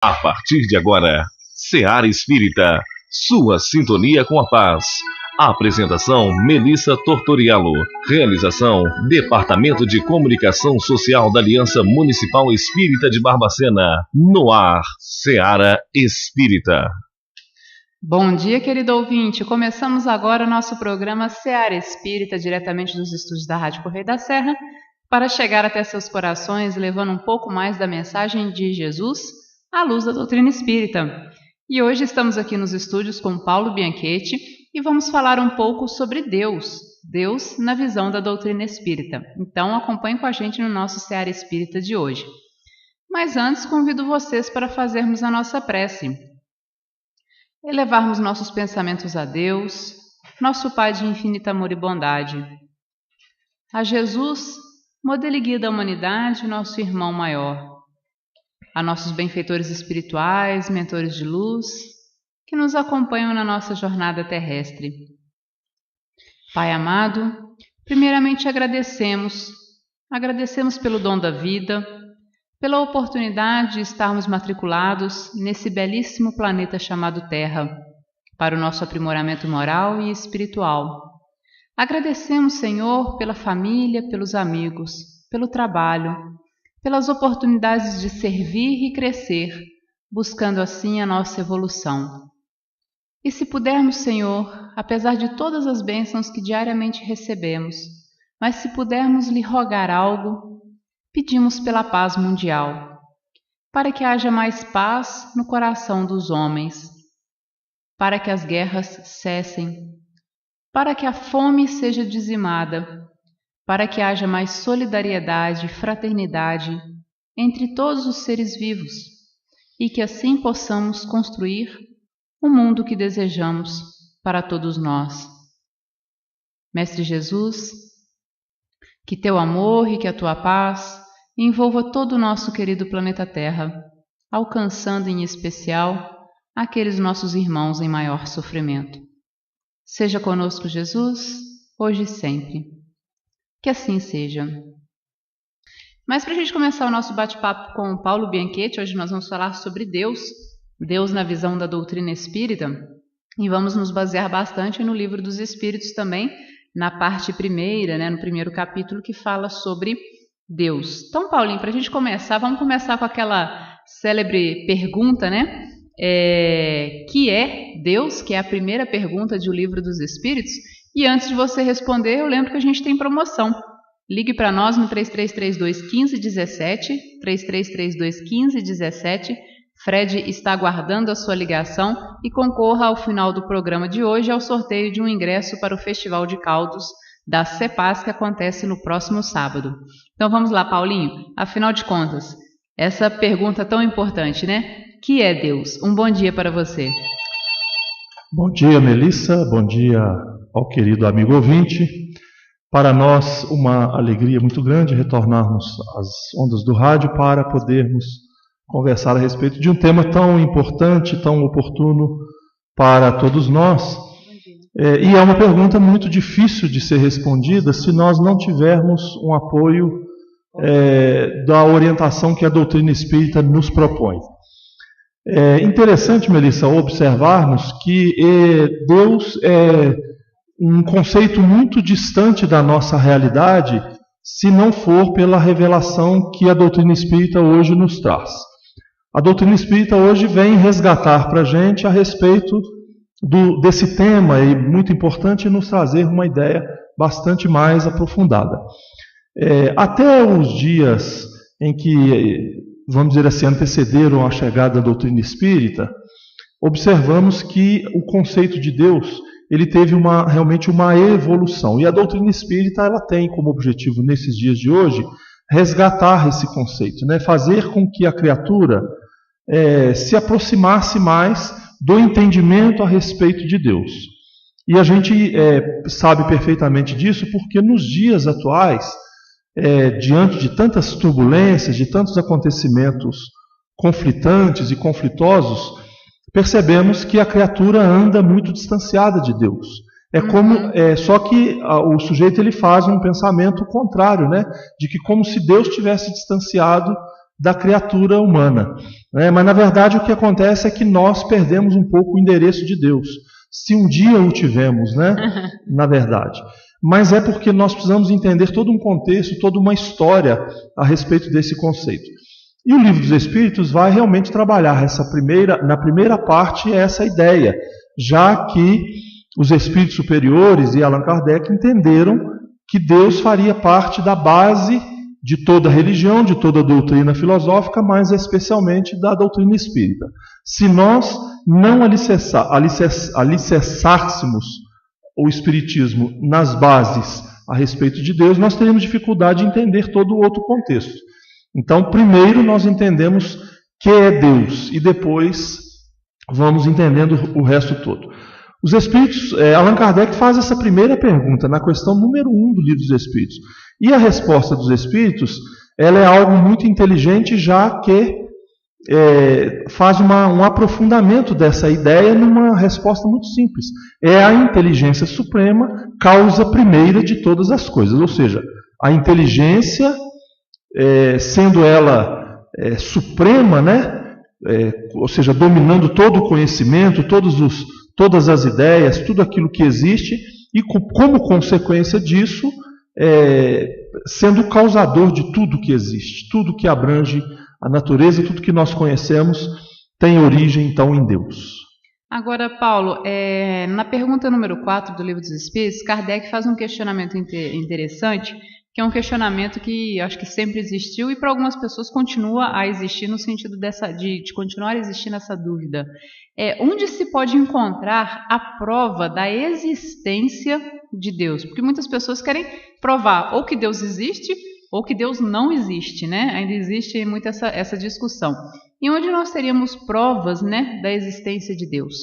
A partir de agora, Seara Espírita, sua sintonia com a paz. Apresentação: Melissa Tortoriello. Realização: Departamento de Comunicação Social da Aliança Municipal Espírita de Barbacena. No ar, Seara Espírita. Bom dia, querido ouvinte. Começamos agora o nosso programa Seara Espírita, diretamente dos estúdios da Rádio Correio da Serra, para chegar até seus corações, levando um pouco mais da mensagem de Jesus à luz da doutrina espírita. E hoje estamos aqui nos estúdios com Paulo Bianchetti e vamos falar um pouco sobre Deus na visão da doutrina espírita. Então acompanhe com a gente no nosso Seara Espírita de hoje. Mas antes convido vocês para fazermos a nossa prece. Elevarmos nossos pensamentos a Deus, nosso Pai de infinito amor e bondade. A Jesus, modelo e guia da humanidade, nosso irmão maior. A nossos benfeitores espirituais, mentores de luz, que nos acompanham na nossa jornada terrestre. Pai amado, primeiramente agradecemos pelo dom da vida, pela oportunidade de estarmos matriculados nesse belíssimo planeta chamado Terra, para o nosso aprimoramento moral e espiritual. Agradecemos, Senhor, pela família, pelos amigos, pelo trabalho, pelas oportunidades de servir e crescer, buscando assim a nossa evolução. E se pudermos, Senhor, apesar de todas as bênçãos que diariamente recebemos, mas se pudermos lhe rogar algo, pedimos pela paz mundial, para que haja mais paz no coração dos homens, para que as guerras cessem, para que a fome seja dizimada, para que haja mais solidariedade e fraternidade entre todos os seres vivos e que assim possamos construir o mundo que desejamos para todos nós. Mestre Jesus, que teu amor e que a tua paz envolva todo o nosso querido planeta Terra, alcançando em especial aqueles nossos irmãos em maior sofrimento. Seja conosco, Jesus, hoje e sempre. Que assim seja. Mas para a gente começar o nosso bate-papo com o Paulo Bianchetti, hoje nós vamos falar sobre Deus na visão da doutrina espírita, e vamos nos basear bastante no Livro dos Espíritos também, na parte primeira, no primeiro capítulo, que fala sobre Deus. Então, Paulinho, para a gente começar, vamos começar com aquela célebre pergunta, que é Deus, que é a primeira pergunta do Livro dos Espíritos. E antes de você responder, eu lembro que a gente tem promoção. Ligue para nós no 3332 1517, 3332 1517. Fred está aguardando a sua ligação e concorra ao final do programa de hoje ao sorteio de um ingresso para o Festival de Caldos da CEPAS, que acontece no próximo sábado. Então vamos lá, Paulinho. Afinal de contas, essa pergunta tão importante, Que é Deus? Um bom dia para você. Bom dia, Melissa. Bom dia ao querido amigo ouvinte. Para nós, uma alegria muito grande retornarmos às ondas do rádio para podermos conversar a respeito de um tema tão importante, tão oportuno para todos nós. E é uma pergunta muito difícil de ser respondida se nós não tivermos um apoio da orientação que a doutrina espírita nos propõe. É interessante, Melissa, observarmos que Deus é um conceito muito distante da nossa realidade, se não for pela revelação que a doutrina espírita hoje nos traz. A doutrina espírita hoje vem resgatar para a gente a respeito desse tema, e muito importante nos trazer uma ideia bastante mais aprofundada. Até os dias em que, vamos dizer assim, antecederam a chegada da doutrina espírita, observamos que o conceito de Deus ele teve realmente uma evolução. E a doutrina espírita ela tem como objetivo, nesses dias de hoje, resgatar esse conceito, fazer com que a criatura se aproximasse mais do entendimento a respeito de Deus. E a gente sabe perfeitamente disso porque nos dias atuais, diante de tantas turbulências, de tantos acontecimentos conflitantes e conflitosos, percebemos que a criatura anda muito distanciada de Deus. Só que o sujeito ele faz um pensamento contrário, de que como se Deus tivesse distanciado da criatura humana. Mas, na verdade, o que acontece é que nós perdemos um pouco o endereço de Deus. Se um dia o tivemos, na verdade. Mas é porque nós precisamos entender todo um contexto, toda uma história a respeito desse conceito. E o Livro dos Espíritos vai realmente trabalhar na primeira parte essa ideia, já que os espíritos superiores e Allan Kardec entenderam que Deus faria parte da base de toda religião, de toda doutrina filosófica, mas especialmente da doutrina espírita. Se nós não alicerçássemos o espiritismo nas bases a respeito de Deus, nós teríamos dificuldade de entender todo o outro contexto. Então, primeiro nós entendemos que é Deus e depois vamos entendendo o resto todo. Os Espíritos, Allan Kardec faz essa primeira pergunta na questão número 1 do Livro dos Espíritos. E a resposta dos Espíritos, ela é algo muito inteligente, já que faz um aprofundamento dessa ideia numa resposta muito simples. É a inteligência suprema, causa primeira de todas as coisas. Ou seja, a inteligência, sendo ela suprema, ou seja, dominando todo o conhecimento, todas as ideias, tudo aquilo que existe, e como consequência disso, sendo o causador de tudo que existe, tudo que abrange a natureza, tudo que nós conhecemos, tem origem, então, em Deus. Agora, Paulo, na pergunta número 4 do Livro dos Espíritos, Kardec faz um questionamento interessante, que é um questionamento que acho que sempre existiu e para algumas pessoas continua a existir no sentido de continuar existindo essa dúvida. Onde se pode encontrar a prova da existência de Deus? Porque muitas pessoas querem provar ou que Deus existe ou que Deus não existe, Ainda existe muito essa discussão. E onde nós teríamos provas, da existência de Deus?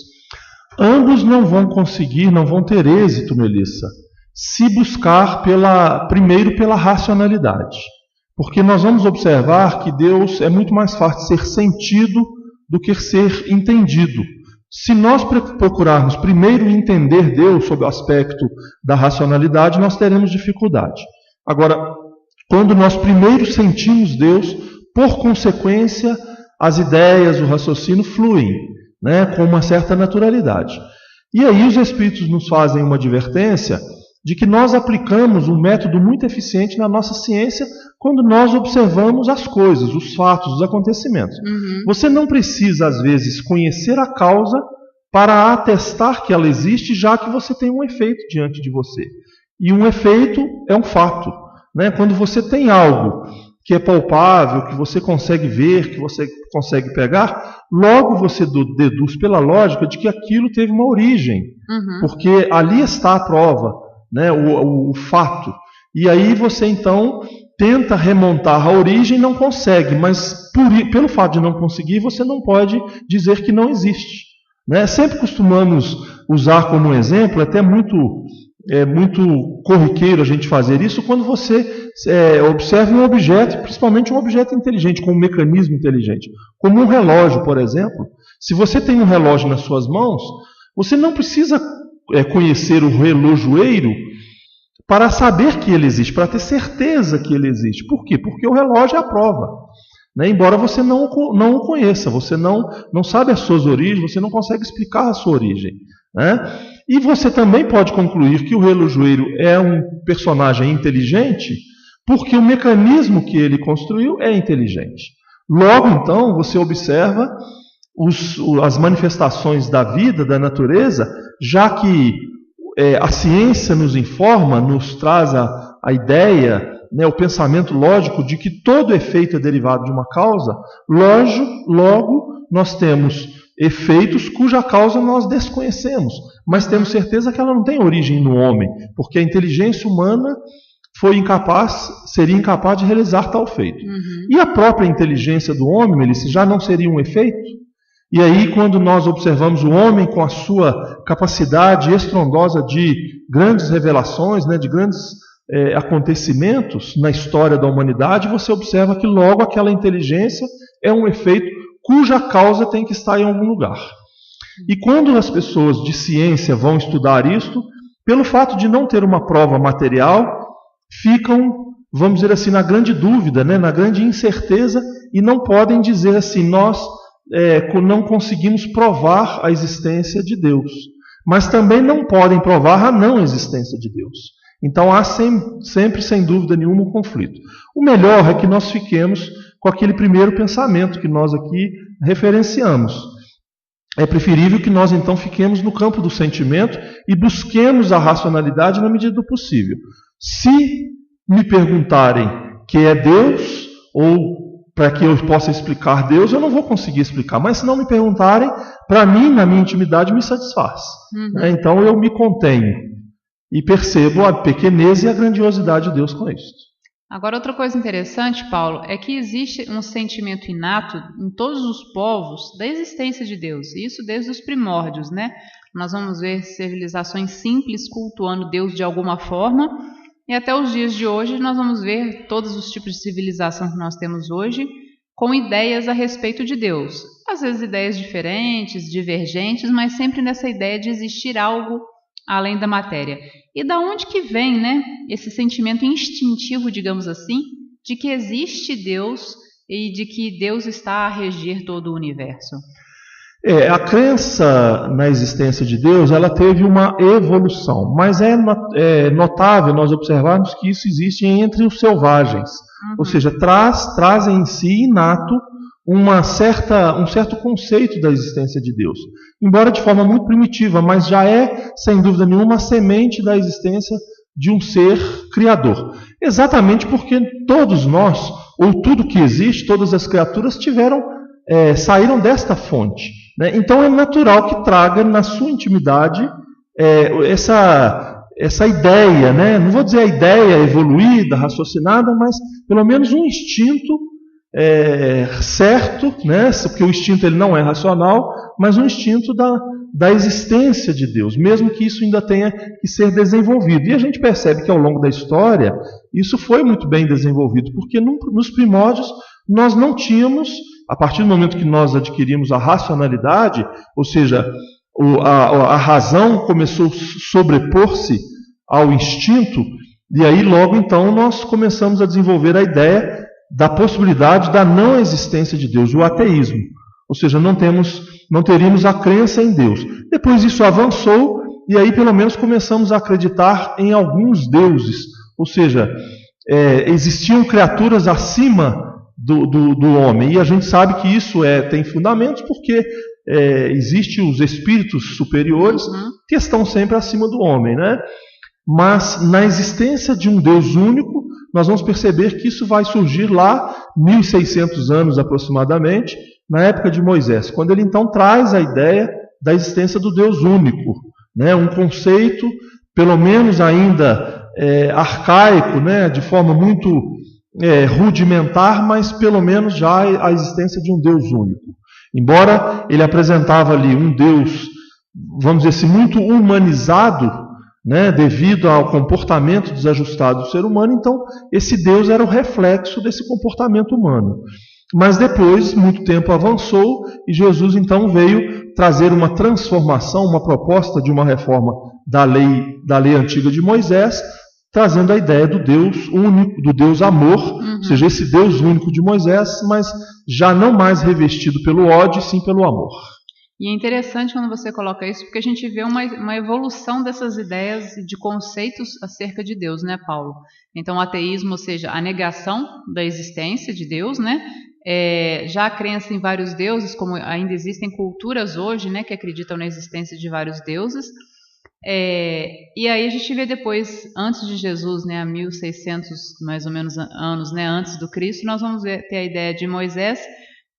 Ambos não vão ter êxito, Melissa, se buscar primeiro pela racionalidade. Porque nós vamos observar que Deus é muito mais fácil ser sentido do que ser entendido. Se nós procurarmos primeiro entender Deus sob o aspecto da racionalidade, nós teremos dificuldade. Agora, quando nós primeiro sentimos Deus, por consequência, as ideias, o raciocínio fluem, com uma certa naturalidade. E aí os Espíritos nos fazem uma advertência de que nós aplicamos um método muito eficiente na nossa ciência quando nós observamos as coisas, os fatos, os acontecimentos. Você não precisa, às vezes, conhecer a causa para atestar que ela existe, já que você tem um efeito diante de você. E um efeito é um fato. Quando você tem algo que é palpável, que você consegue ver, que você consegue pegar, logo você deduz pela lógica de que aquilo teve uma origem, porque ali está a prova, o fato. E aí você então tenta remontar a origem e não consegue, mas pelo fato de não conseguir, você não pode dizer que não existe. Sempre costumamos usar como exemplo, até muito corriqueiro a gente fazer isso, quando você observa um objeto, principalmente um objeto inteligente, com um mecanismo inteligente, como um relógio, por exemplo. Se você tem um relógio nas suas mãos, você não precisa conhecer o relojoeiro para saber que ele existe, para ter certeza que ele existe. Por quê? Porque o relógio é a prova. Embora você não o conheça, você não sabe as suas origens, você não consegue explicar a sua origem. E você também pode concluir que o relojoeiro é um personagem inteligente porque o mecanismo que ele construiu é inteligente. Logo, então, você observa as manifestações da vida, da natureza, já que a ciência nos informa, nos traz a ideia, o pensamento lógico de que todo efeito é derivado de uma causa. Logo nós temos efeitos cuja causa nós desconhecemos, mas temos certeza que ela não tem origem no homem, porque a inteligência humana seria incapaz de realizar tal feito. E a própria inteligência do homem, Melissa, já não seria um efeito? E aí, quando nós observamos o homem com a sua capacidade estrondosa de grandes revelações, de grandes acontecimentos na história da humanidade, você observa que logo aquela inteligência é um efeito cuja causa tem que estar em algum lugar. E quando as pessoas de ciência vão estudar isto, pelo fato de não ter uma prova material, ficam, vamos dizer assim, na grande dúvida, na grande incerteza e não podem dizer assim, nós não conseguimos provar a existência de Deus, mas também não podem provar a não existência de Deus. Então há sempre, sem dúvida nenhuma, um conflito. O melhor é que nós fiquemos com aquele primeiro pensamento que nós aqui referenciamos. É preferível que nós então fiquemos no campo do sentimento e busquemos a racionalidade na medida do possível. Se me perguntarem que é Deus, ou para que eu possa explicar Deus, eu não vou conseguir explicar. Mas se não me perguntarem, para mim, na minha intimidade, me satisfaz. Então eu me contenho e percebo a pequenez e a grandiosidade de Deus com isso. Agora, outra coisa interessante, Paulo, é que existe um sentimento inato em todos os povos da existência de Deus. Isso desde os primórdios, né? Nós vamos ver civilizações simples cultuando Deus de alguma forma. E até os dias de hoje nós vamos ver todos os tipos de civilização que nós temos hoje com ideias a respeito de Deus. Às vezes ideias diferentes, divergentes, mas sempre nessa ideia de existir algo além da matéria. E da onde que vem, né, esse sentimento instintivo, digamos assim, de que existe Deus e de que Deus está a regir todo o universo? A crença na existência de Deus, ela teve uma evolução, mas é notável nós observarmos que isso existe entre os selvagens, ou seja, trazem em si inato um certo conceito da existência de Deus, embora de forma muito primitiva, mas já é, sem dúvida nenhuma, a semente da existência de um ser criador. Exatamente porque todos nós, ou tudo que existe, todas as criaturas saíram desta fonte. Né? Então é natural que traga na sua intimidade essa ideia, né? Não vou dizer a ideia evoluída, raciocinada, mas pelo menos um instinto certo, né? Porque o instinto ele não é racional, mas um instinto da existência de Deus, mesmo que isso ainda tenha que ser desenvolvido. E a gente percebe que ao longo da história isso foi muito bem desenvolvido, porque nos primórdios nós não tínhamos, a partir do momento que nós adquirimos a racionalidade, ou seja, a razão começou a sobrepor-se ao instinto, e aí logo então nós começamos a desenvolver a ideia da possibilidade da não existência de Deus, o ateísmo. Ou seja, não teríamos a crença em Deus. Depois isso avançou, e aí pelo menos começamos a acreditar em alguns deuses. Ou seja, existiam criaturas acima do homem. E a gente sabe que isso tem fundamentos porque existem os espíritos superiores que estão sempre acima do homem, né? Mas na existência de um Deus único, nós vamos perceber que isso vai surgir lá 1600 anos aproximadamente, na época de Moisés, quando ele então traz a ideia da existência do Deus único, né? Um conceito, pelo menos ainda arcaico, né? De forma muito rudimentar, mas pelo menos já a existência de um Deus único. Embora ele apresentava ali um Deus, vamos dizer assim, muito humanizado, né, devido ao comportamento desajustado do ser humano, então esse Deus era o reflexo desse comportamento humano. Mas depois, muito tempo avançou e Jesus então veio trazer uma transformação, uma proposta de uma reforma da lei antiga de Moisés, trazendo a ideia do Deus único, do Deus amor, ou seja, esse Deus único de Moisés, mas já não mais revestido pelo ódio, sim pelo amor. E é interessante quando você coloca isso, porque a gente vê uma evolução dessas ideias e de conceitos acerca de Deus, né, Paulo? Então, o ateísmo, ou seja, a negação da existência de Deus, né? Já a crença em vários deuses, como ainda existem culturas hoje, né, que acreditam na existência de vários deuses. E aí a gente vê depois, antes de Jesus, né, há 1600 mais ou menos anos, né, antes do Cristo, nós vamos ter a ideia de Moisés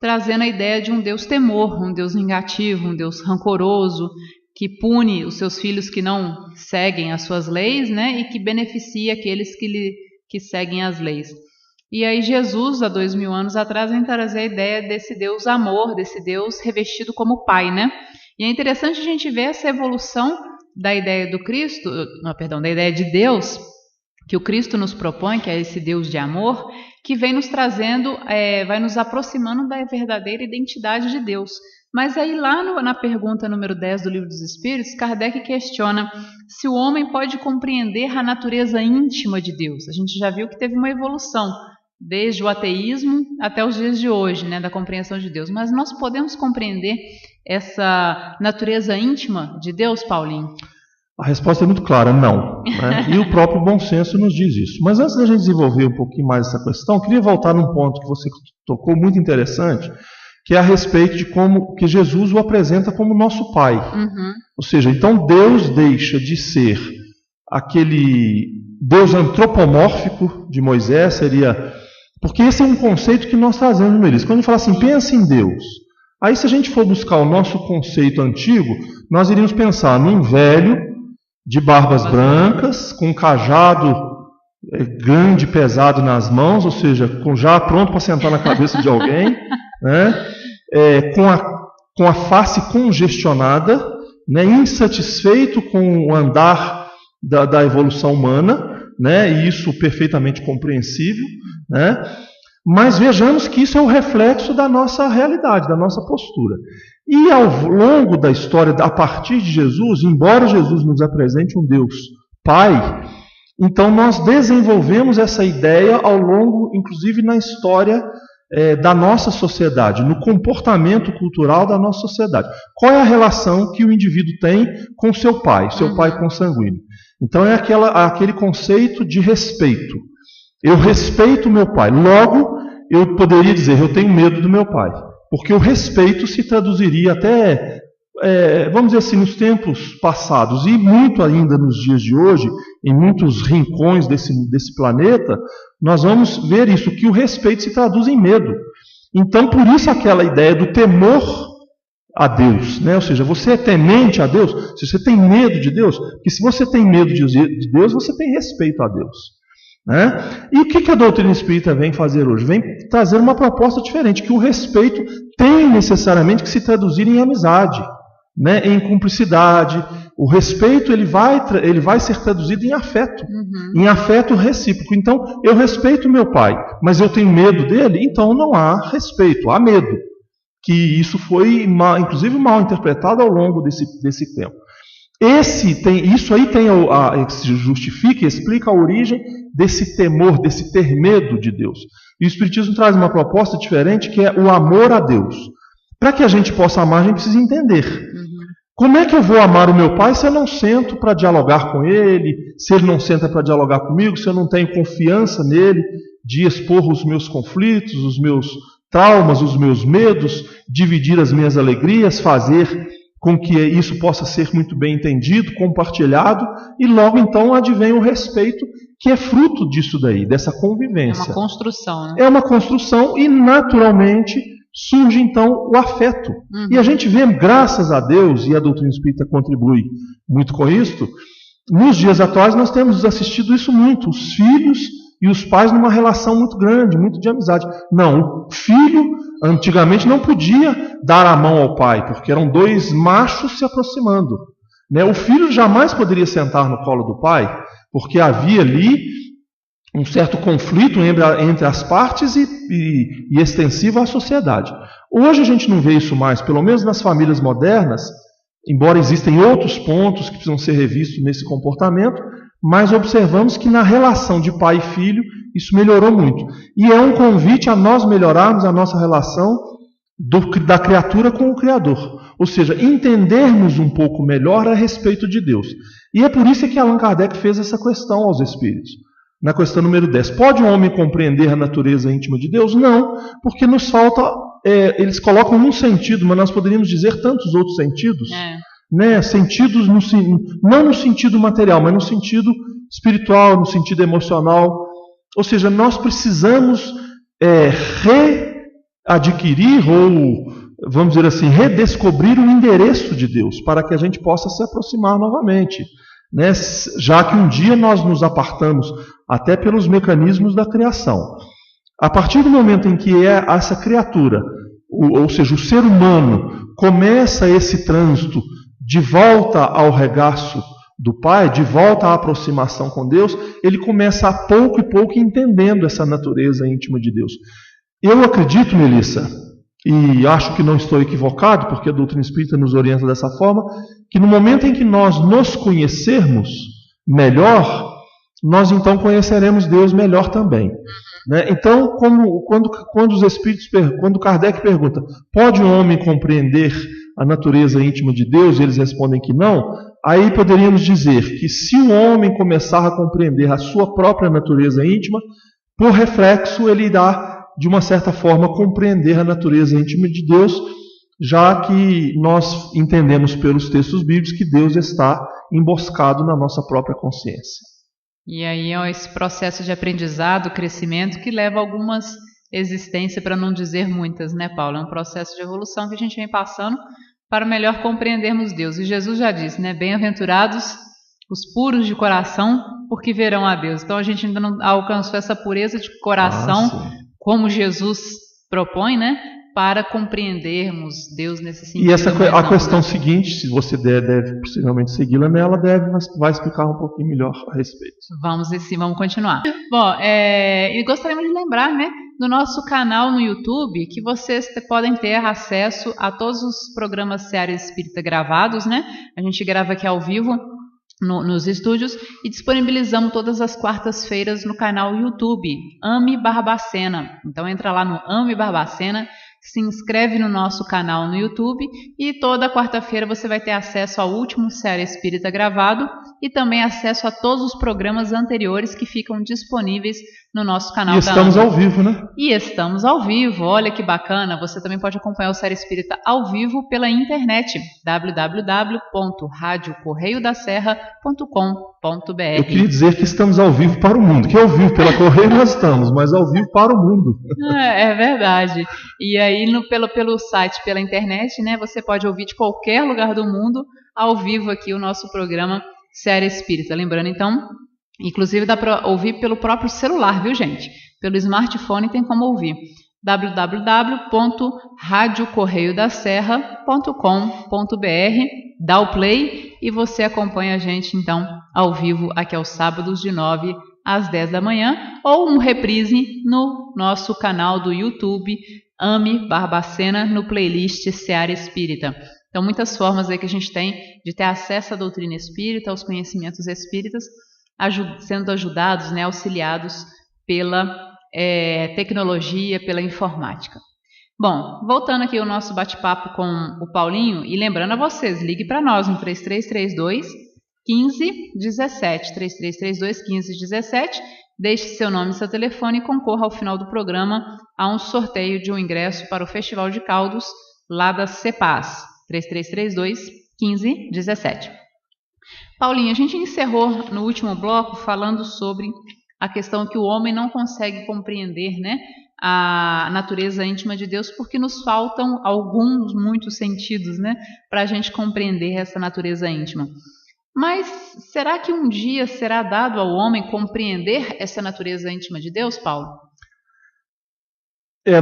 trazendo a ideia de um Deus temor, um Deus vingativo, um Deus rancoroso, que pune os seus filhos que não seguem as suas leis, né, e que beneficia aqueles que seguem as leis. E aí Jesus, há 2000 anos atrás, vem trazer a ideia desse Deus amor, desse Deus revestido como Pai, né? E é interessante a gente ver essa evolução da ideia do Cristo, da ideia de Deus, que o Cristo nos propõe, que é esse Deus de amor, que vem nos trazendo, vai nos aproximando da verdadeira identidade de Deus. Mas aí lá na pergunta número 10 do Livro dos Espíritos, Kardec questiona se o homem pode compreender a natureza íntima de Deus. A gente já viu que teve uma evolução, desde o ateísmo até os dias de hoje, né, da compreensão de Deus. Mas nós podemos compreender essa natureza íntima de Deus, Paulinho? A resposta é muito clara, não. Né? E o próprio bom senso nos diz isso. Mas antes da gente desenvolver um pouquinho mais essa questão, eu queria voltar num ponto que você tocou muito interessante, que é a respeito de como que Jesus o apresenta como nosso Pai. Uhum. Ou seja, então Deus deixa de ser aquele Deus antropomórfico de Moisés, seria... Porque esse é um conceito que nós trazemos, Melissa. Quando a gente fala assim, pensa em Deus. Aí se a gente for buscar o nosso conceito antigo, nós iríamos pensar num velho de barbas brancas, com um cajado grande, pesado nas mãos, ou seja, já pronto para sentar na cabeça de alguém, né? Com a face congestionada, né? Insatisfeito com o andar da evolução humana, né? E isso perfeitamente compreensível, né? Mas vejamos que isso é o reflexo da nossa realidade, da nossa postura. E ao longo da história, a partir de Jesus, embora Jesus nos apresente um Deus Pai, então nós desenvolvemos essa ideia ao longo, inclusive na história da nossa sociedade, no comportamento cultural da nossa sociedade. Qual é a relação que o indivíduo tem com seu pai consanguíneo? Então é aquele conceito de respeito. Eu respeito meu pai. Logo, eu poderia dizer, eu tenho medo do meu pai. Porque o respeito se traduziria até, vamos dizer assim, nos tempos passados, e muito ainda nos dias de hoje, em muitos rincões desse planeta, nós vamos ver isso, que o respeito se traduz em medo. Então, por isso aquela ideia do temor a Deus, né? Ou seja, você é temente a Deus, se você tem medo de Deus, porque se você tem medo de Deus, você tem respeito a Deus. Né? E o que a doutrina espírita vem fazer hoje? Vem trazer uma proposta diferente, que o respeito tem necessariamente que se traduzir em amizade, né? Em cumplicidade. O respeito ele vai ser traduzido em afeto, em afeto recíproco. Então, eu respeito meu pai, mas eu tenho medo dele, então não há respeito, há medo. Que isso foi, inclusive, mal interpretado ao longo desse tempo. Isso aí se justifica e explica a origem desse temor, desse ter medo de Deus. E o Espiritismo traz uma proposta diferente, que é o amor a Deus. Para que a gente possa amar, a gente precisa entender. Como é que eu vou amar o meu pai se eu não sento para dialogar com ele, se ele não senta para dialogar comigo, se eu não tenho confiança nele de expor os meus conflitos, os meus traumas, os meus medos, dividir as minhas alegrias, fazer com que isso possa ser muito bem entendido, compartilhado, e logo então advém o respeito, que é fruto disso daí, dessa convivência. É uma construção, né? É uma construção e naturalmente surge então o afeto. E a gente vê, graças a Deus, e a doutrina espírita contribui muito com isso, nos dias atuais nós temos assistido isso muito, os filhos e os pais numa relação muito grande, muito de amizade. Não, o filho antigamente não podia dar a mão ao pai, porque eram dois machos se aproximando. Né? O filho jamais poderia sentar no colo do pai, porque havia ali um certo conflito entre as partes e extensivo à sociedade. Hoje a gente não vê isso mais, pelo menos nas famílias modernas, embora existem outros pontos que precisam ser revistos nesse comportamento, mas observamos que na relação de pai e filho isso melhorou muito. E é um convite a nós melhorarmos a nossa relação da criatura com o Criador. Ou seja, entendermos um pouco melhor a respeito de Deus. E é por isso que Allan Kardec fez essa questão aos espíritos. Na questão número 10. Pode um homem compreender a natureza íntima de Deus? Não, porque nos falta... eles colocam um sentido, mas nós poderíamos dizer tantos outros sentidos. Né? Sentidos não no sentido material, mas no sentido espiritual, no sentido emocional. Ou seja, nós precisamos readquirir ou, vamos dizer assim, redescobrir o endereço de Deus para que a gente possa se aproximar novamente. Né? Já que um dia nós nos apartamos até pelos mecanismos da criação. A partir do momento em que essa criatura, ou seja, o ser humano, começa esse trânsito de volta ao regaço do Pai, de volta à aproximação com Deus, ele começa a pouco e pouco entendendo essa natureza íntima de Deus. Eu acredito, Melissa, e acho que não estou equivocado, porque a doutrina espírita nos orienta dessa forma, que no momento em que nós nos conhecermos melhor, nós então conheceremos Deus melhor também. Né? Então, quando os espíritos, quando Kardec pergunta, pode um homem compreender a natureza íntima de Deus? E eles respondem que não. Aí poderíamos dizer que se o homem começar a compreender a sua própria natureza íntima, por reflexo ele irá, de uma certa forma, compreender a natureza íntima de Deus, já que nós entendemos pelos textos bíblicos que Deus está emboscado na nossa própria consciência. E aí é esse processo de aprendizado, crescimento, que leva algumas existências, para não dizer muitas, né, Paulo? É um processo de evolução que a gente vem passando para melhor compreendermos Deus. E Jesus já disse, né, bem-aventurados os puros de coração, porque verão a Deus. Então a gente ainda não alcançou essa pureza de coração, como Jesus propõe, né, para compreendermos Deus nesse sentido. E a questão seguinte, se você deve possivelmente segui-la nela, vai explicar um pouquinho melhor a respeito. Vamos continuar. Bom, e gostaríamos de lembrar, né, do nosso canal no YouTube, que vocês podem ter acesso a todos os programas Seara Espírita gravados, né? A gente grava aqui ao vivo nos estúdios e disponibilizamos todas as quartas-feiras no canal YouTube, Ame Barbacena. Então entra lá no Ame Barbacena, se inscreve no nosso canal no YouTube e toda quarta-feira você vai ter acesso ao último Seara Espírita gravado e também acesso a todos os programas anteriores que ficam disponíveis no nosso canal. E estamos ao vivo, né? E estamos ao vivo, olha que bacana. Você também pode acompanhar o Seara Espírita ao vivo pela internet, www.radiocorreiodaserra.com.br. Eu queria dizer que estamos ao vivo para o mundo, que ao vivo pela Correio nós estamos, mas ao vivo para o mundo. É verdade. E aí pelo site, pela internet, né, você pode ouvir de qualquer lugar do mundo ao vivo aqui o nosso programa Seara Espírita. Lembrando então, inclusive dá para ouvir pelo próprio celular, viu, gente? Pelo smartphone tem como ouvir. www.radiocorreiodaserra.com.br. Dá o play e você acompanha a gente então ao vivo aqui aos sábados de 9 às 10 da manhã ou um reprise no nosso canal do YouTube Ame Barbacena, no playlist Seara Espírita. Então, muitas formas aí que a gente tem de ter acesso à doutrina espírita, aos conhecimentos espíritas, sendo ajudados, né, auxiliados pela tecnologia, pela informática. Bom, voltando aqui ao nosso bate-papo com o Paulinho, e lembrando a vocês, ligue para nós no 3332 1517, 3332 1517, deixe seu nome e seu telefone e concorra ao final do programa a um sorteio de um ingresso para o Festival de Caldos, lá da CEPAS, 3332 1517. Paulinho, a gente encerrou no último bloco falando sobre a questão que o homem não consegue compreender, né, a natureza íntima de Deus, porque nos faltam muitos sentidos, né, para a gente compreender essa natureza íntima. Mas será que um dia será dado ao homem compreender essa natureza íntima de Deus, Paulo?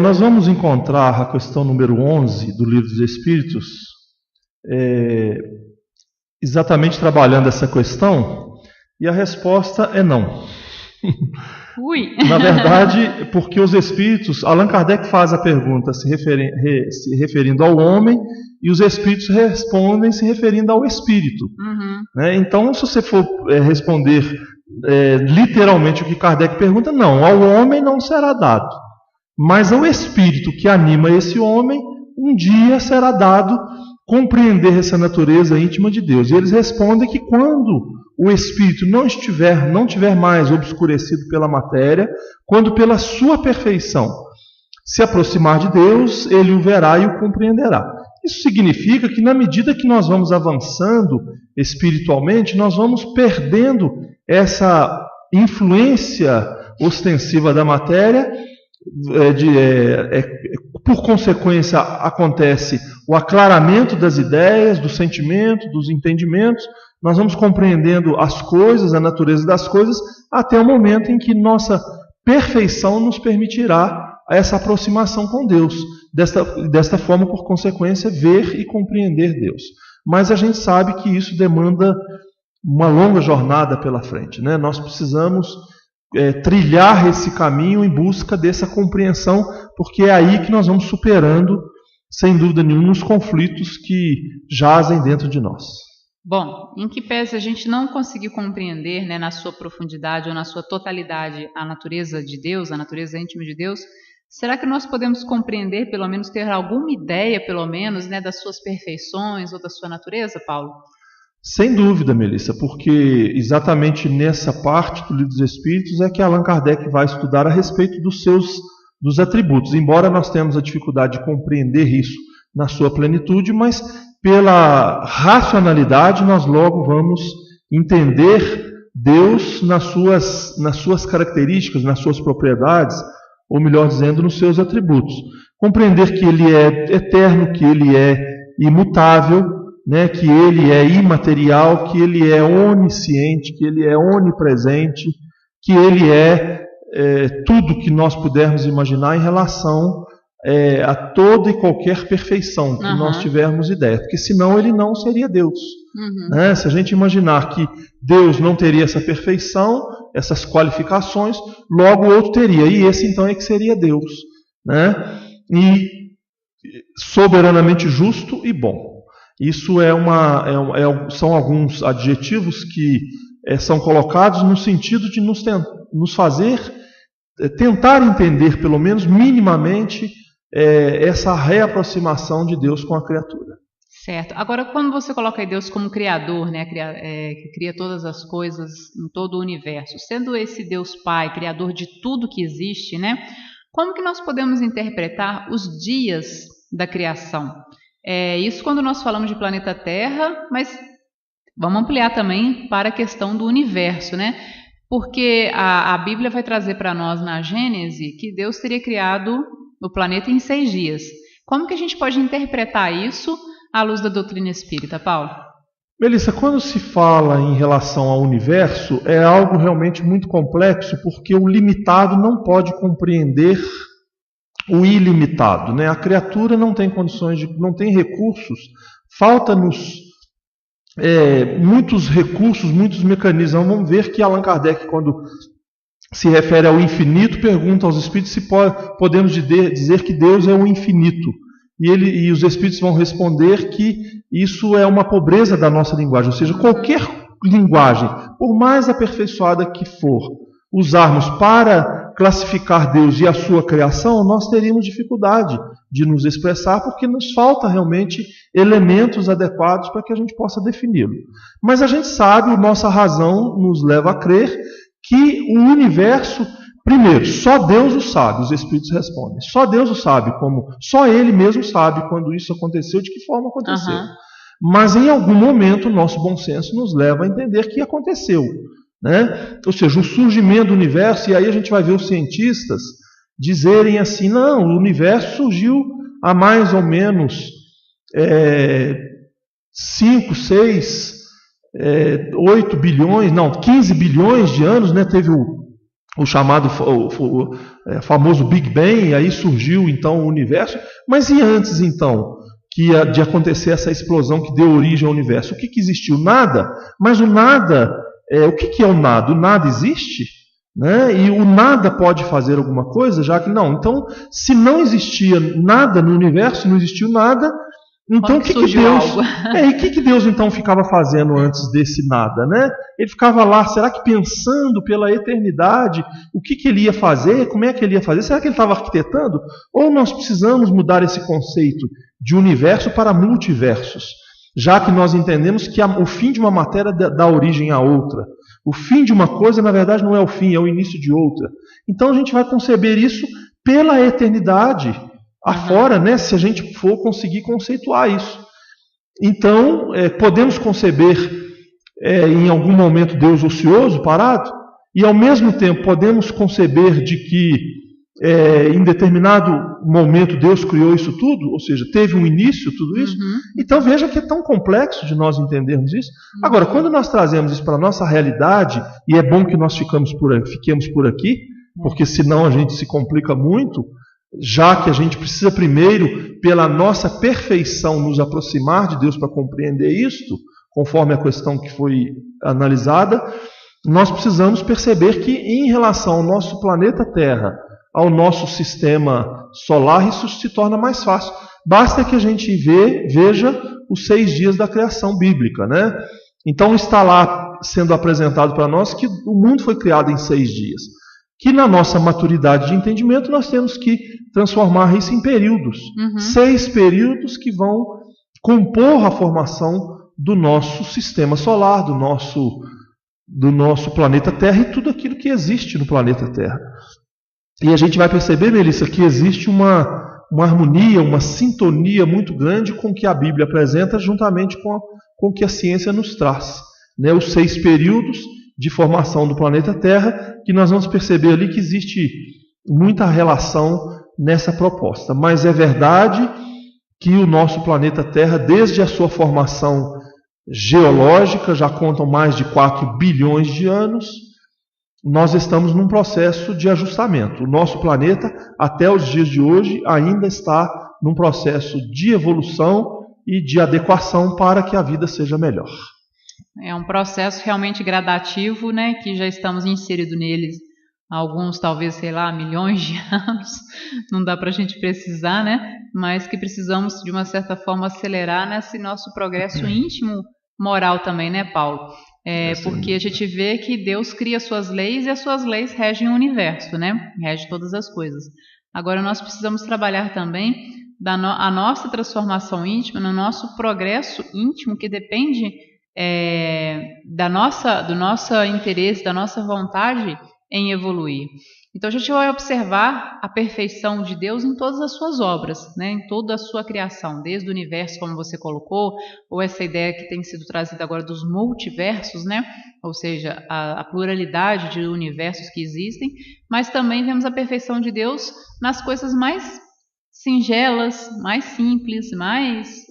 Nós vamos encontrar a questão número 11 do Livro dos Espíritos, exatamente trabalhando essa questão, e a resposta é não. Ui. Na verdade, porque os espíritos, Allan Kardec faz a pergunta se referindo ao homem, e os espíritos respondem se referindo ao espírito. Uhum. Então, se você for responder literalmente o que Kardec pergunta, não, ao homem não será dado, mas ao espírito que anima esse homem, um dia será dado compreender essa natureza íntima de Deus. E eles respondem que quando o espírito não tiver mais obscurecido pela matéria, quando pela sua perfeição se aproximar de Deus, ele o verá e o compreenderá. Isso significa que na medida que nós vamos avançando espiritualmente, nós vamos perdendo essa influência ostensiva da matéria, por consequência acontece o aclaramento das ideias, do sentimento, dos entendimentos. Nós vamos compreendendo as coisas, a natureza das coisas, até o momento em que nossa perfeição nos permitirá essa aproximação com Deus. Desta forma, por consequência, ver e compreender Deus. Mas a gente sabe que isso demanda uma longa jornada pela frente, né? Nós precisamos trilhar esse caminho em busca dessa compreensão, porque é aí que nós vamos superando, sem dúvida nenhuma, os conflitos que jazem dentro de nós. Bom, em que pese a gente não conseguir compreender, né, na sua profundidade ou na sua totalidade a natureza de Deus, a natureza íntima de Deus, será que nós podemos compreender, pelo menos ter alguma ideia, pelo menos, né, das suas perfeições ou da sua natureza, Paulo? Sem dúvida, Melissa, porque exatamente nessa parte do Livro dos Espíritos é que Allan Kardec vai estudar a respeito dos atributos. Embora nós tenhamos a dificuldade de compreender isso na sua plenitude, mas pela racionalidade nós logo vamos entender Deus nas suas características, nas suas propriedades, ou melhor dizendo, nos seus atributos. Compreender que Ele é eterno, que Ele é imutável, né, que Ele é imaterial, que Ele é onisciente, que Ele é onipresente, que Ele é tudo que nós pudermos imaginar em relação a toda e qualquer perfeição que nós tivermos ideia, porque senão Ele não seria Deus. Né? Se a gente imaginar que Deus não teria essa perfeição, essas qualificações, logo o outro teria, e esse então é que seria Deus, né? E soberanamente justo e bom. Isso são alguns adjetivos que são colocados no sentido de nos fazer tentar entender, pelo menos minimamente, essa reaproximação de Deus com a criatura. Certo. Agora, quando você coloca aí Deus como Criador, né, que cria todas as coisas em todo o universo, sendo esse Deus Pai, Criador de tudo que existe, né, como que nós podemos interpretar os dias da criação? Isso quando nós falamos de planeta Terra, mas vamos ampliar também para a questão do universo, né? Porque a Bíblia vai trazer para nós na Gênese que Deus teria criado o planeta em 6 dias. Como que a gente pode interpretar isso à luz da doutrina espírita, Paulo? Melissa, quando se fala em relação ao universo, é algo realmente muito complexo, porque o limitado não pode compreender o ilimitado, né? A criatura não tem condições, não tem recursos, falta-nos muitos recursos, muitos mecanismos. Vamos ver que Allan Kardec, quando se refere ao infinito, pergunta aos espíritos se podemos dizer que Deus é o infinito. E os espíritos vão responder que isso é uma pobreza da nossa linguagem, ou seja, qualquer linguagem, por mais aperfeiçoada que for, usarmos para classificar Deus e a sua criação, nós teríamos dificuldade de nos expressar, porque nos falta realmente elementos adequados para que a gente possa defini-lo. Mas a gente sabe, nossa razão nos leva a crer que o universo, primeiro, só Deus o sabe, os espíritos respondem. Só Deus o sabe, só Ele mesmo sabe quando isso aconteceu, de que forma aconteceu. Mas em algum momento o nosso bom senso nos leva a entender que aconteceu. Né? Ou seja, o surgimento do universo, e aí a gente vai ver os cientistas dizerem assim, não, o universo surgiu há mais ou menos 5, 6, 8 bilhões, não, 15 bilhões de anos, né? Teve o chamado, famoso Big Bang, e aí surgiu então o universo. Mas e antes então de acontecer essa explosão que deu origem ao universo? O que existiu? Nada. Mas o nada, o que é o nada? O nada existe? Né? E o nada pode fazer alguma coisa, já que não. Então, se não existia nada no universo, não existiu nada, então o que Deus então ficava fazendo antes desse nada? Né? Ele ficava lá, será que pensando pela eternidade, o que ele ia fazer, como é que ele ia fazer? Será que ele estava arquitetando? Ou nós precisamos mudar esse conceito de universo para multiversos, já que nós entendemos que o fim de uma matéria dá origem a outra. O fim de uma coisa, na verdade, não é o fim, é o início de outra. Então a gente vai conceber isso pela eternidade afora, né, se a gente for conseguir conceituar isso. Então, podemos conceber em algum momento Deus ocioso, parado, e ao mesmo tempo podemos conceber de que em determinado momento Deus criou isso tudo, ou seja, teve um início tudo isso. Então veja que é tão complexo de nós entendermos isso. Agora, quando nós trazemos isso para a nossa realidade, e é bom que nós fiquemos por aqui, porque senão a gente se complica muito, já que a gente precisa primeiro, pela nossa perfeição, nos aproximar de Deus para compreender isto, conforme a questão que foi analisada, nós precisamos perceber que em relação ao nosso planeta Terra, ao nosso sistema solar, isso se torna mais fácil. Basta que a gente veja os 6 dias da criação bíblica, né? Então está lá sendo apresentado para nós que o mundo foi criado em 6 dias. Que na nossa maturidade de entendimento nós temos que transformar isso em períodos. 6 períodos que vão compor a formação do nosso sistema solar, do nosso planeta Terra e tudo aquilo que existe no planeta Terra. E a gente vai perceber, Melissa, que existe uma harmonia, uma sintonia muito grande com o que a Bíblia apresenta, juntamente com o que a ciência nos traz. Né? Os 6 períodos de formação do planeta Terra, que nós vamos perceber ali que existe muita relação nessa proposta. Mas é verdade que o nosso planeta Terra, desde a sua formação geológica, já contam mais de 4 bilhões de anos, nós estamos num processo de ajustamento. O nosso planeta, até os dias de hoje, ainda está num processo de evolução e de adequação para que a vida seja melhor. É um processo realmente gradativo, né, que já estamos inseridos neles alguns, talvez, milhões de anos, não dá para a gente precisar, né, mas que precisamos, de uma certa forma, acelerar nesse nosso progresso íntimo moral também, né, Paulo? Porque a gente vê que Deus cria suas leis e as suas leis regem o universo, né, regem todas as coisas. Agora nós precisamos trabalhar também a nossa transformação íntima, no nosso progresso íntimo, que depende do nosso interesse, da nossa vontade em evoluir. Então a gente vai observar a perfeição de Deus em todas as suas obras, né? Em toda a sua criação, desde o universo, como você colocou, ou essa ideia que tem sido trazida agora dos multiversos, né? Ou seja, a pluralidade de universos que existem, mas também vemos a perfeição de Deus nas coisas mais singelas, mais simples, mais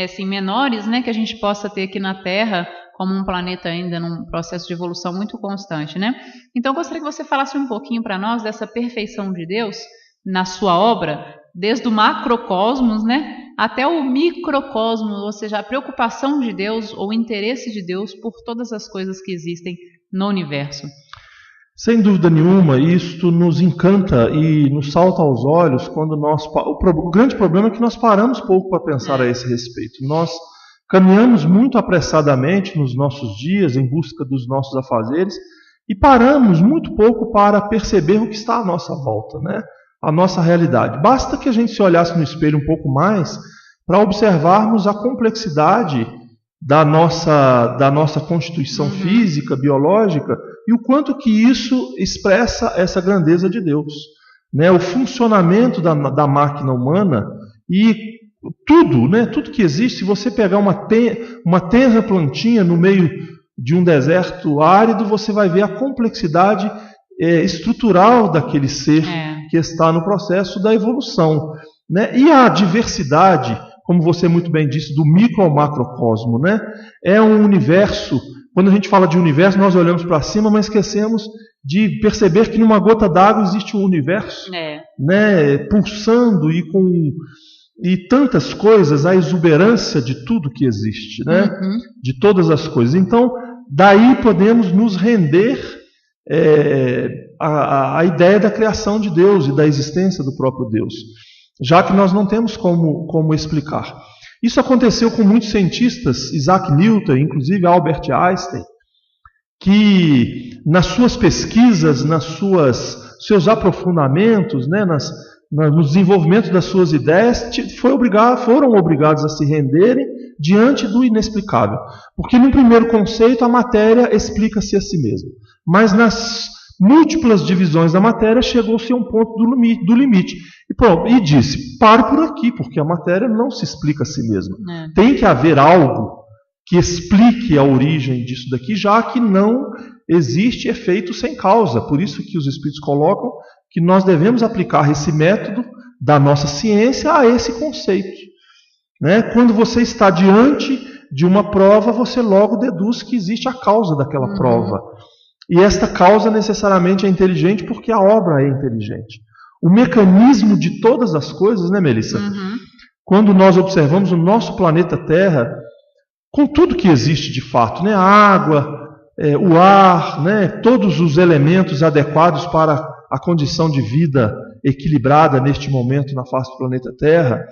assim, menores, né, que a gente possa ter aqui na Terra, como um planeta ainda num processo de evolução muito constante, né? Então, eu gostaria que você falasse um pouquinho para nós dessa perfeição de Deus na sua obra, desde o macrocosmos, né, até o microcosmos, ou seja, a preocupação de Deus ou o interesse de Deus por todas as coisas que existem no universo. Sem dúvida nenhuma, isto nos encanta e nos salta aos olhos quando o grande problema é que nós paramos pouco para pensar a esse respeito. Nós caminhamos muito apressadamente nos nossos dias em busca dos nossos afazeres e paramos muito pouco para perceber o que está à nossa volta, né? A nossa realidade. Basta que a gente se olhasse no espelho um pouco mais para observarmos a complexidade da nossa constituição física, biológica, e o quanto que isso expressa essa grandeza de Deus, né? O funcionamento da máquina humana e tudo, né? Tudo que existe. Se você pegar uma tenra plantinha no meio de um deserto árido, você vai ver a complexidade estrutural daquele ser que está no processo da evolução, né? E a diversidade, como você muito bem disse, do micro ao macrocosmo, né? É um universo. Quando a gente fala de universo, nós olhamos para cima, mas esquecemos de perceber que numa gota d'água existe um universo, né? Pulsando e tantas coisas, a exuberância de tudo que existe, né? De todas as coisas. Então, daí podemos nos render à ideia da criação de Deus e da existência do próprio Deus, já que nós não temos como explicar. Isso aconteceu com muitos cientistas, Isaac Newton, inclusive Albert Einstein, que nas suas pesquisas, seus aprofundamentos, né, no desenvolvimento das suas ideias, foram obrigados a se renderem diante do inexplicável. Porque no primeiro conceito a matéria explica-se a si mesma, mas nas múltiplas divisões da matéria chegou-se a um ponto do limite. E disse, pare por aqui, porque a matéria não se explica a si mesma. Tem que haver algo que explique a origem disso daqui, já que não existe efeito sem causa. Por isso que os espíritos colocam que nós devemos aplicar esse método da nossa ciência a esse conceito, né? Quando você está diante de uma prova, você logo deduz que existe a causa daquela prova. E esta causa necessariamente é inteligente porque a obra é inteligente. O mecanismo de todas as coisas, né, Melissa? Quando nós observamos o nosso planeta Terra, com tudo que existe de fato, né? A água, o ar, né? Todos os elementos adequados para a condição de vida equilibrada neste momento na face do planeta Terra.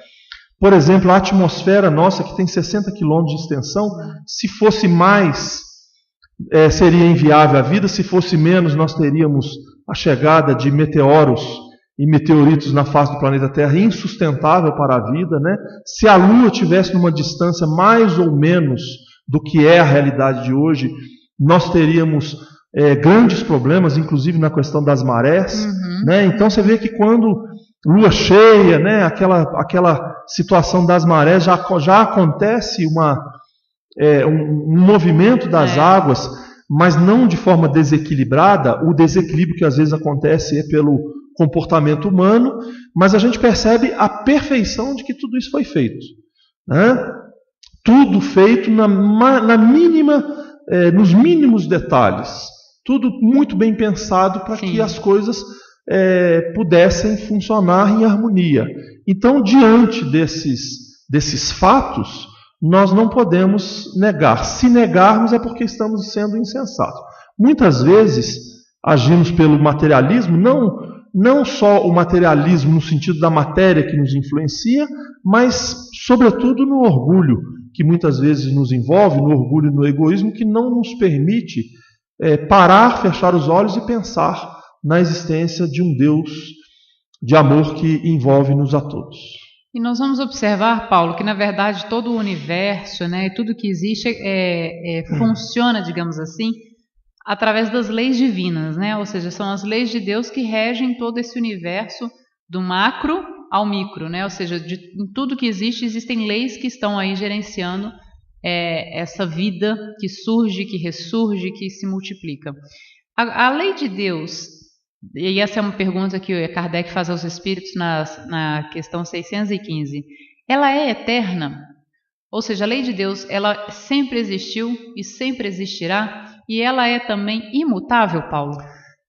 Por exemplo, a atmosfera nossa, que tem 60 quilômetros de extensão, se fosse mais, seria inviável a vida, se fosse menos, nós teríamos a chegada de meteoros e meteoritos na face do planeta Terra, insustentável para a vida, né? Se a Lua tivesse numa distância mais ou menos do que é a realidade de hoje, nós teríamos grandes problemas, inclusive na questão das marés, né? Então você vê que quando lua cheia, né, aquela situação das marés, já acontece um movimento das águas, mas não de forma desequilibrada. O desequilíbrio que às vezes acontece é pelo comportamento humano, mas a gente percebe a perfeição de que tudo isso foi feito, né? Tudo feito nos mínimos detalhes, tudo muito bem pensado para que as coisas pudessem funcionar em harmonia. Então, diante desses fatos, nós não podemos negar. Se negarmos é porque estamos sendo insensatos. Muitas vezes agimos pelo materialismo, não só o materialismo no sentido da matéria que nos influencia, mas sobretudo no orgulho que muitas vezes nos envolve, no orgulho e no egoísmo, que não nos permite parar, fechar os olhos e pensar na existência de um Deus de amor que envolve-nos a todos. E nós vamos observar, Paulo, que na verdade todo o universo, né, tudo que existe funciona, digamos assim, através das leis divinas, né? Ou seja, são as leis de Deus que regem todo esse universo do macro ao micro, né? Ou seja, em tudo que existe, existem leis que estão aí gerenciando essa vida que surge, que ressurge, que se multiplica. A lei de Deus, e essa é uma pergunta que Kardec faz aos espíritos na questão 615, ela é eterna? Ou seja, a lei de Deus, ela sempre existiu e sempre existirá, e ela é também imutável, Paulo?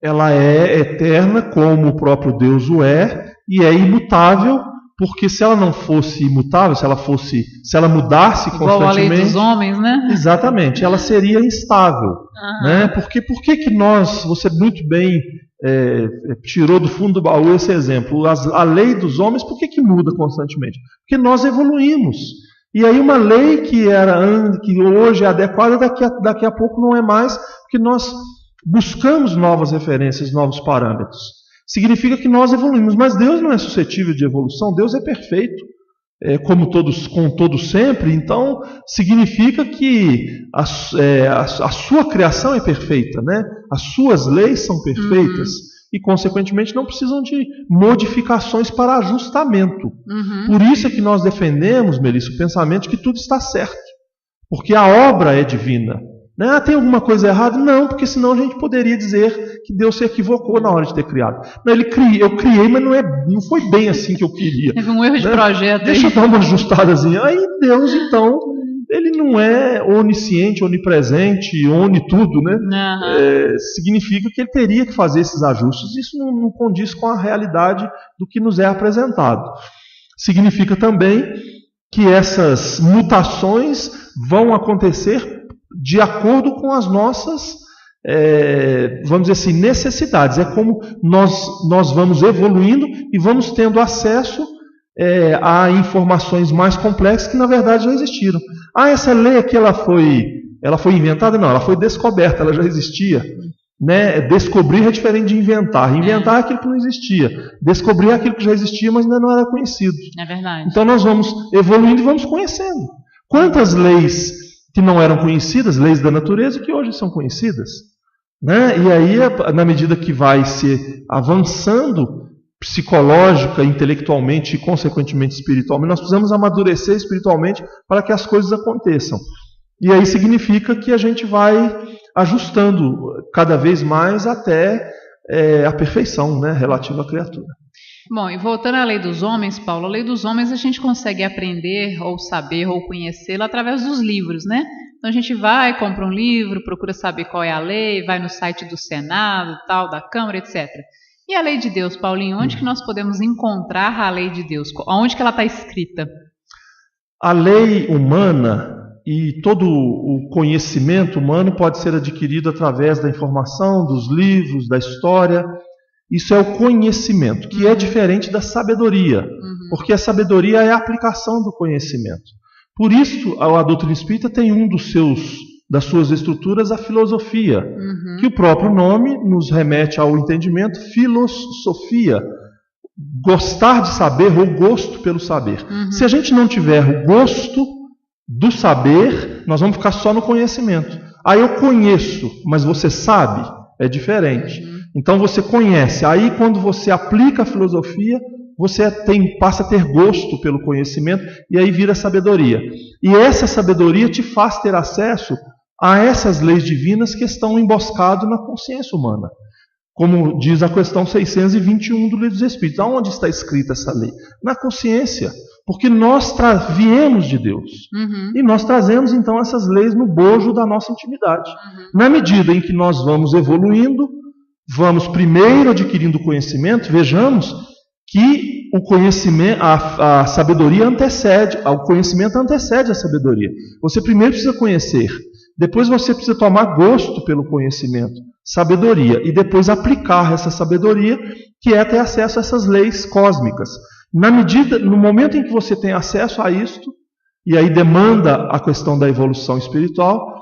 Ela é eterna, como o próprio Deus o é, e é imutável, porque se ela não fosse imutável, se ela mudasse igual constantemente... Igual a lei dos homens, né? Exatamente, ela seria instável. Né? Porque por que nós, você muito bem tirou do fundo do baú esse exemplo, a lei dos homens, por que muda constantemente? Porque nós evoluímos. E aí uma lei que hoje é adequada, daqui a pouco não é mais, porque nós buscamos novas referências, novos parâmetros. Significa que nós evoluímos, mas Deus não é suscetível de evolução, Deus é perfeito, com todos sempre. Então significa que a sua criação é perfeita, né? As suas leis são perfeitas e consequentemente não precisam de modificações para ajustamento. Por isso é que nós defendemos, Melissa, o pensamento de que tudo está certo, porque a obra é divina. Né? Tem alguma coisa errada? Não, porque senão a gente poderia dizer que Deus se equivocou na hora de ter criado. Não, eu criei, mas não foi bem assim que eu queria. Teve um erro de projeto. Deixa eu dar uma ajustadazinha. Aí Deus, então, ele não é onisciente, onipresente, tudo, né? Significa que ele teria que fazer esses ajustes. Isso não condiz com a realidade do que nos é apresentado. Significa também que essas mutações vão acontecer de acordo com as nossas, vamos dizer assim, necessidades. É como nós vamos evoluindo e vamos tendo acesso a informações mais complexas que na verdade já existiram. Essa lei aqui ela foi inventada? Não, ela foi descoberta, ela já existia. Né? Descobrir é diferente de inventar. Inventar é aquilo que não existia. Descobrir é aquilo que já existia, mas ainda não era conhecido. É verdade. Então nós vamos evoluindo e vamos conhecendo. Quantas leis que não eram conhecidas, leis da natureza, que hoje são conhecidas, né? E aí, na medida que vai se avançando psicológica, intelectualmente e consequentemente espiritualmente, nós precisamos amadurecer espiritualmente para que as coisas aconteçam. E aí significa que a gente vai ajustando cada vez mais até a perfeição, né, relativa à criatura. Bom, e voltando à lei dos homens, Paulo, a lei dos homens a gente consegue aprender ou saber ou conhecê-la através dos livros, né? Então a gente vai, compra um livro, procura saber qual é a lei, vai no site do Senado, tal, da Câmara, etc. E a lei de Deus, Paulinho, onde que nós podemos encontrar a lei de Deus? Onde que ela está escrita? A lei humana e todo o conhecimento humano pode ser adquirido através da informação, dos livros, da história. Isso é o conhecimento, que é diferente da sabedoria, porque a sabedoria é a aplicação do conhecimento. Por isso, a doutrina espírita tem das suas estruturas a filosofia, que o próprio nome nos remete ao entendimento, filosofia, gostar de saber ou gosto pelo saber. Se a gente não tiver o gosto do saber, nós vamos ficar só no conhecimento. Aí eu conheço, mas você sabe? É diferente. Então você conhece. Aí quando você aplica a filosofia, você passa a ter gosto pelo conhecimento e aí vira sabedoria. E essa sabedoria te faz ter acesso a essas leis divinas que estão emboscadas na consciência humana. Como diz a questão 621 do Livro dos Espíritos. Aonde está escrita essa lei? Na consciência. Porque nós viemos de Deus. E nós trazemos então essas leis no bojo da nossa intimidade. Na medida em que nós vamos evoluindo, vamos primeiro adquirindo conhecimento, vejamos que o conhecimento, a sabedoria o conhecimento antecede a sabedoria. Você primeiro precisa conhecer, depois você precisa tomar gosto pelo conhecimento, sabedoria, e depois aplicar essa sabedoria, que é ter acesso a essas leis cósmicas. No momento em que você tem acesso a isto, e aí demanda a questão da evolução espiritual,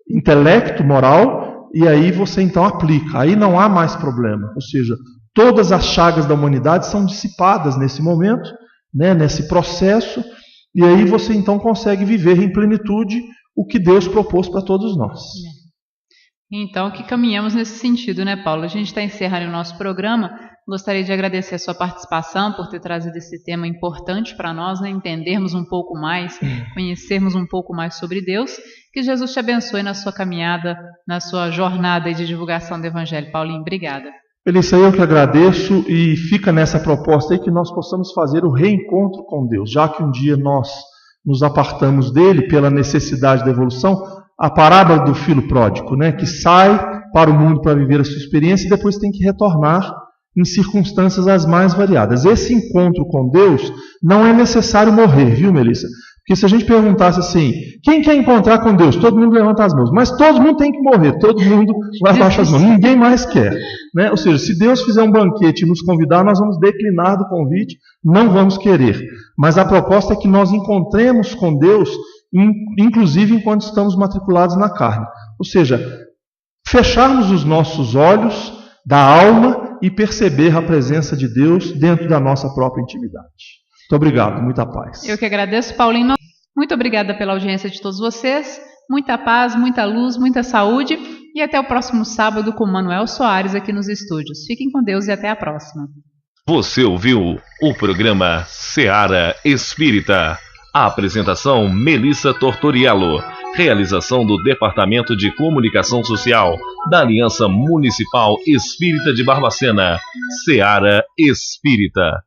intelecto, moral, e aí você então aplica, aí não há mais problema, ou seja, todas as chagas da humanidade são dissipadas nesse momento, né, nesse processo, e aí você então consegue viver em plenitude o que Deus propôs para todos nós. Então, que caminhamos nesse sentido, né, Paulo? A gente está encerrando o nosso programa. Gostaria de agradecer a sua participação por ter trazido esse tema importante para nós, né, entendermos um pouco mais, conhecermos um pouco mais sobre Deus. Que Jesus te abençoe na sua caminhada, na sua jornada de divulgação do Evangelho. Paulinho, obrigada. Melissa, eu que agradeço, e fica nessa proposta aí que nós possamos fazer o reencontro com Deus, já que um dia nós nos apartamos dele pela necessidade da evolução. A parábola do filho pródigo, né, que sai para o mundo para viver a sua experiência e depois tem que retornar em circunstâncias as mais variadas. Esse encontro com Deus não é necessário morrer, viu, Melissa? Porque se a gente perguntasse assim, quem quer encontrar com Deus? Todo mundo levanta as mãos, mas todo mundo tem que morrer, todo mundo vai abaixar as mãos, ninguém mais quer, né? Ou seja, se Deus fizer um banquete e nos convidar, nós vamos declinar do convite, não vamos querer. Mas a proposta é que nós encontremos com Deus, inclusive enquanto estamos matriculados na carne. Ou seja, fecharmos os nossos olhos da alma e perceber a presença de Deus dentro da nossa própria intimidade. Muito obrigado, muita paz. Eu que agradeço, Paulinho. Muito obrigada pela audiência de todos vocês. Muita paz, muita luz, muita saúde. E até o próximo sábado com Manuel Soares aqui nos estúdios. Fiquem com Deus e até a próxima. Você ouviu o programa Seara Espírita. A apresentação Melissa Tortoriello. Realização do Departamento de Comunicação Social da Aliança Municipal Espírita de Barbacena. Seara Espírita.